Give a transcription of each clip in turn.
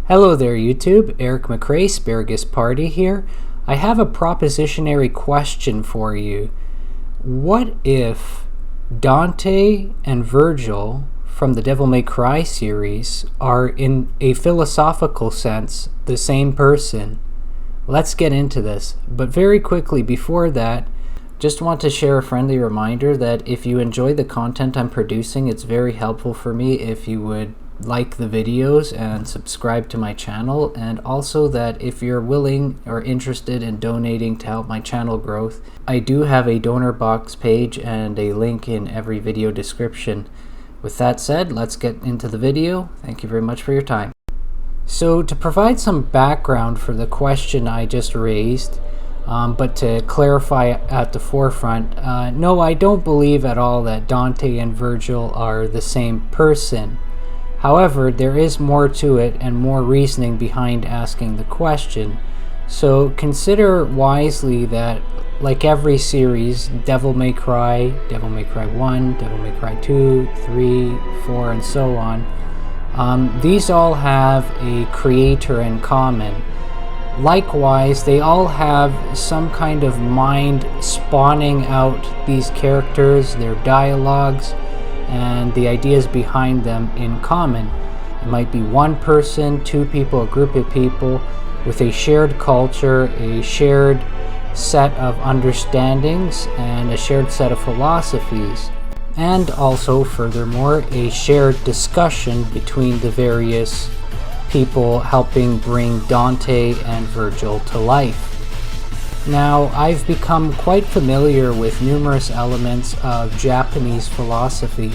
Hello there YouTube, Eric McRae, Asparagus Party here. I have a propositionary question for you. What if Dante and Vergil from the Devil May Cry series are, in a philosophical sense, the same person? Let's get into this, but very quickly before that, just want to share a friendly reminder that if you enjoy the content I'm producing, it's very helpful for me if you would like the videos and subscribe to my channel, and also that if you're willing or interested in donating to help my channel growth, I do have a donor box page and a link in every video description. With that said, let's get into the video. Thank you very much for your time. So to provide some background for the question I just raised, but to clarify at the forefront, no, I don't believe at all that Dante and Vergil are the same person. However, there is more to it and more reasoning behind asking the question. So consider wisely that, like every series, Devil May Cry 1, Devil May Cry 2, 3, 4, and so on, these all have a creator in common. Likewise, they all have some kind of mind spawning out these characters, their dialogues, and the ideas behind them in common. It might be one person, two people, a group of people with a shared culture, a shared set of understandings, and a shared set of philosophies. And also, furthermore, a shared discussion between the various people helping bring Dante and Vergil to life. Now, I've become quite familiar with numerous elements of Japanese philosophy,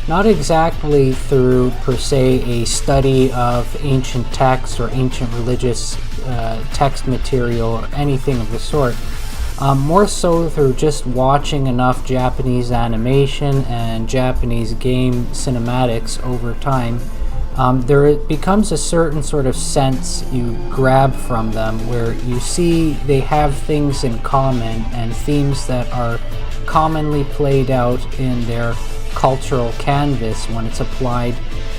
not exactly through per se a study of ancient texts or ancient religious text material or anything of the sort, more so through just watching enough Japanese animation and Japanese game cinematics over time. There becomes a certain sort of sense you grab from them where you see they have things in common and themes that are commonly played out in their cultural canvas when it's applied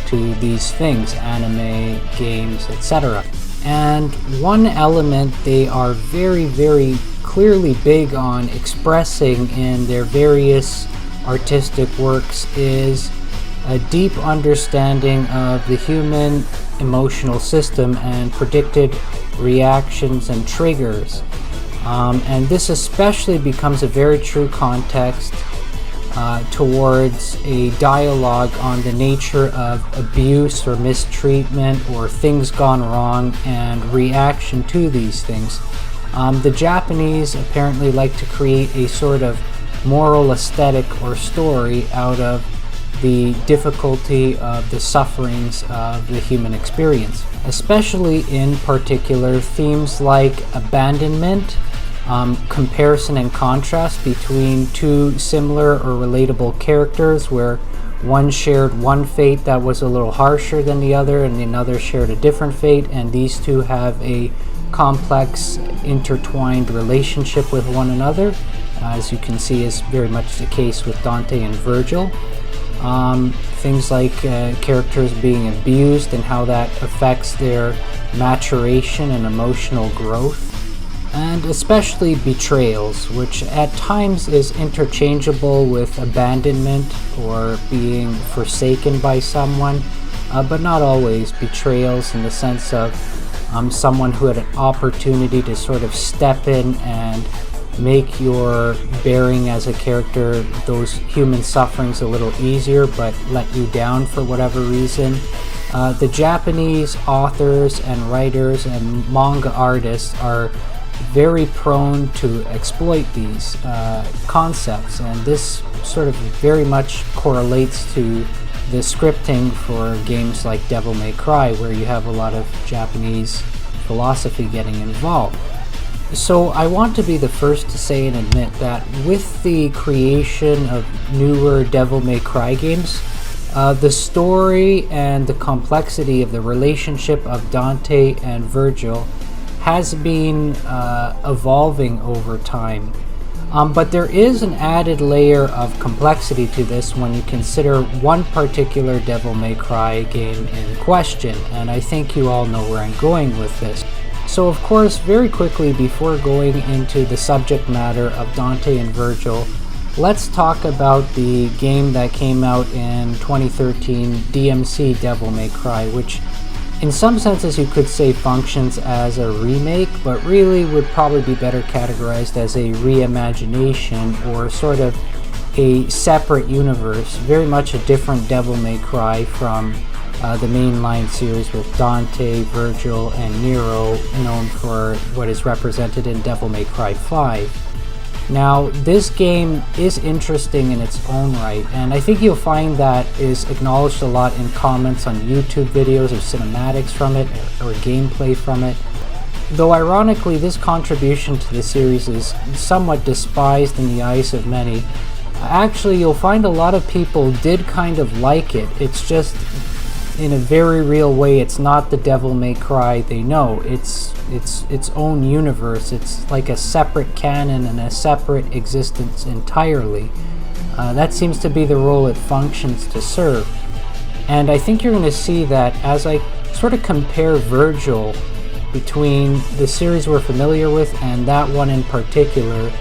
to these things, anime, games, etc. And one element they are very, very clearly big on expressing in their various artistic works is a deep understanding of the human emotional system and predicted reactions and triggers. And this especially becomes a very true context towards a dialogue on the nature of abuse or mistreatment or things gone wrong and reaction to these things. The Japanese apparently like to create a sort of moral aesthetic or story out of the difficulty of the sufferings of the human experience, especially in particular themes like abandonment, comparison and contrast between two similar or relatable characters where one shared one fate that was a little harsher than the other and another shared a different fate, and these two have a complex intertwined relationship with one another, as you can see is very much the case with Dante and Vergil. Things like characters being abused and how that affects their maturation and emotional growth, and especially betrayals, which at times is interchangeable with abandonment or being forsaken by someone, but not always. Betrayals in the sense of someone who had an opportunity to sort of step in and make your bearing as a character, those human sufferings, a little easier, but let you down for whatever reason. The Japanese authors and writers and manga artists are very prone to exploit these concepts, and this sort of very much correlates to the scripting for games like Devil May Cry, where you have a lot of Japanese philosophy getting involved. So I want to be the first to say and admit that with the creation of newer Devil May Cry games, the story and the complexity of the relationship of Dante and Vergil has been evolving over time. But there is an added layer of complexity to this when you consider one particular Devil May Cry game in question, and I think you all know where I'm going with this. So of course, very quickly before going into the subject matter of Dante and Vergil, let's talk about the game that came out in 2013, DMC Devil May Cry, which in some senses you could say functions as a remake, but really would probably be better categorized as a reimagination or sort of a separate universe, very much a different Devil May Cry from the mainline series with Dante, Vergil, and Nero, known for what is represented in Devil May Cry 5. Now, this game is interesting in its own right, and I think you'll find that is acknowledged a lot in comments on YouTube videos of cinematics from it or gameplay from it. Though ironically, this contribution to the series is somewhat despised in the eyes of many. Actually, you'll find a lot of people did kind of like it. It's just, in a very real way, it's not the Devil May Cry they know. It's its own universe. It's like a separate canon and a separate existence entirely. That seems to be the role it functions to serve. And I think you're going to see that as I sort of compare Vergil between the series we're familiar with and that one in particular,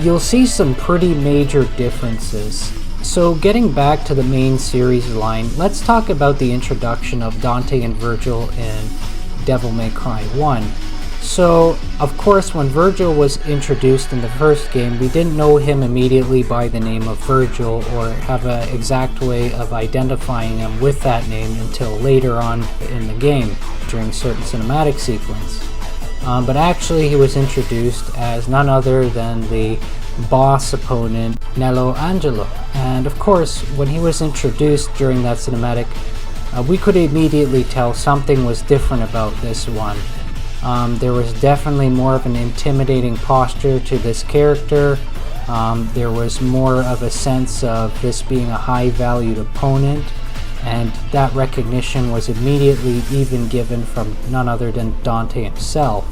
you'll see some pretty major differences. So getting back to the main series line, let's talk about the introduction of Dante and Vergil in Devil May Cry 1. So, of course, when Vergil was introduced in the first game, we didn't know him immediately by the name of Vergil or have an exact way of identifying him with that name until later on in the game during certain cinematic sequence. But actually he was introduced as none other than the boss opponent Nello Angelo, and of course when he was introduced during that cinematic, we could immediately tell something was different about this one. There was definitely more of an intimidating posture to this character. There was more of a sense of this being a high valued opponent, and that recognition was immediately even given from none other than Dante himself.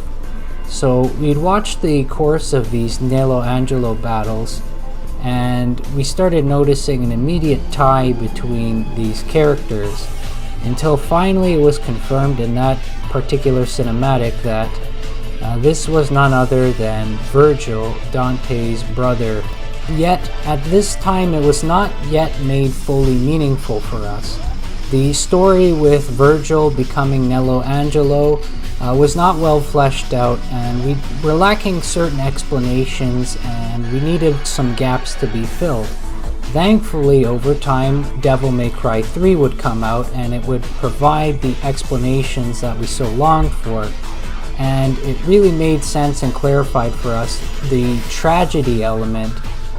So we'd watched the course of these Nello Angelo battles, and we started noticing an immediate tie between these characters, until finally it was confirmed in that particular cinematic that this was none other than Vergil, Dante's brother. Yet at this time it was not yet made fully meaningful for us. The story with Vergil becoming Nello Angelo was not well fleshed out, and we were lacking certain explanations and we needed some gaps to be filled. Thankfully, over time, Devil May Cry 3 would come out and it would provide the explanations that we so longed for, and it really made sense and clarified for us the tragedy element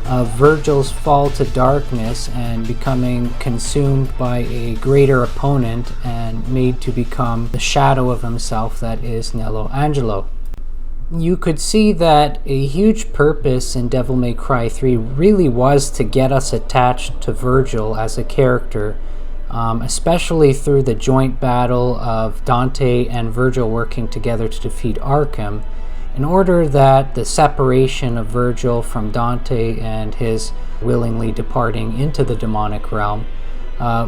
of Vergil's fall to darkness and becoming consumed by a greater opponent and made to become the shadow of himself that is Nello Angelo. You could see that a huge purpose in Devil May Cry 3 really was to get us attached to Vergil as a character, especially through the joint battle of Dante and Vergil working together to defeat Arkham, in order that the separation of Vergil from Dante and his willingly departing into the demonic realm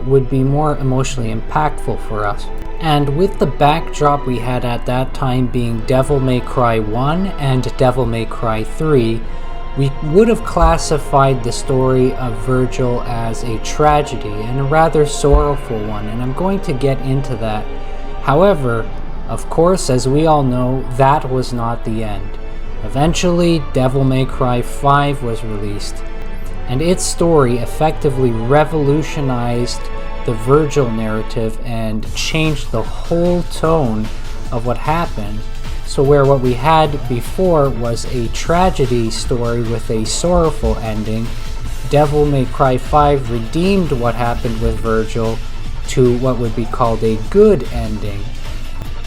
would be more emotionally impactful for us. And with the backdrop we had at that time being Devil May Cry 1 and Devil May Cry 3, we would have classified the story of Vergil as a tragedy and a rather sorrowful one, and I'm going to get into that. However, of course, as we all know, that was not the end. Eventually, Devil May Cry 5 was released, and its story effectively revolutionized the Vergil narrative and changed the whole tone of what happened. So where what we had before was a tragedy story with a sorrowful ending, Devil May Cry 5 redeemed what happened with Vergil to what would be called a good ending.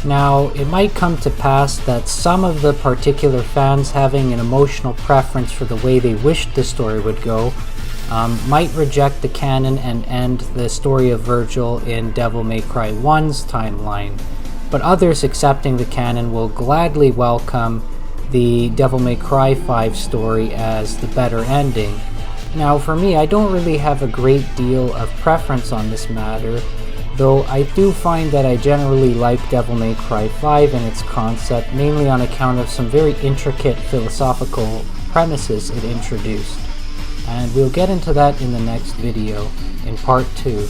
Now, it might come to pass that some of the particular fans having an emotional preference for the way they wished the story would go might reject the canon and end the story of Vergil in Devil May Cry 1's timeline, but others accepting the canon will gladly welcome the Devil May Cry 5 story as the better ending. Now for me, I don't really have a great deal of preference on this matter, though I do find that I generally like Devil May Cry 5 and its concept, mainly on account of some very intricate philosophical premises it introduced. And we'll get into that in the next video, in part 2.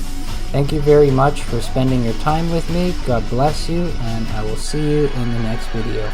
Thank you very much for spending your time with me. God bless you, and I will see you in the next video.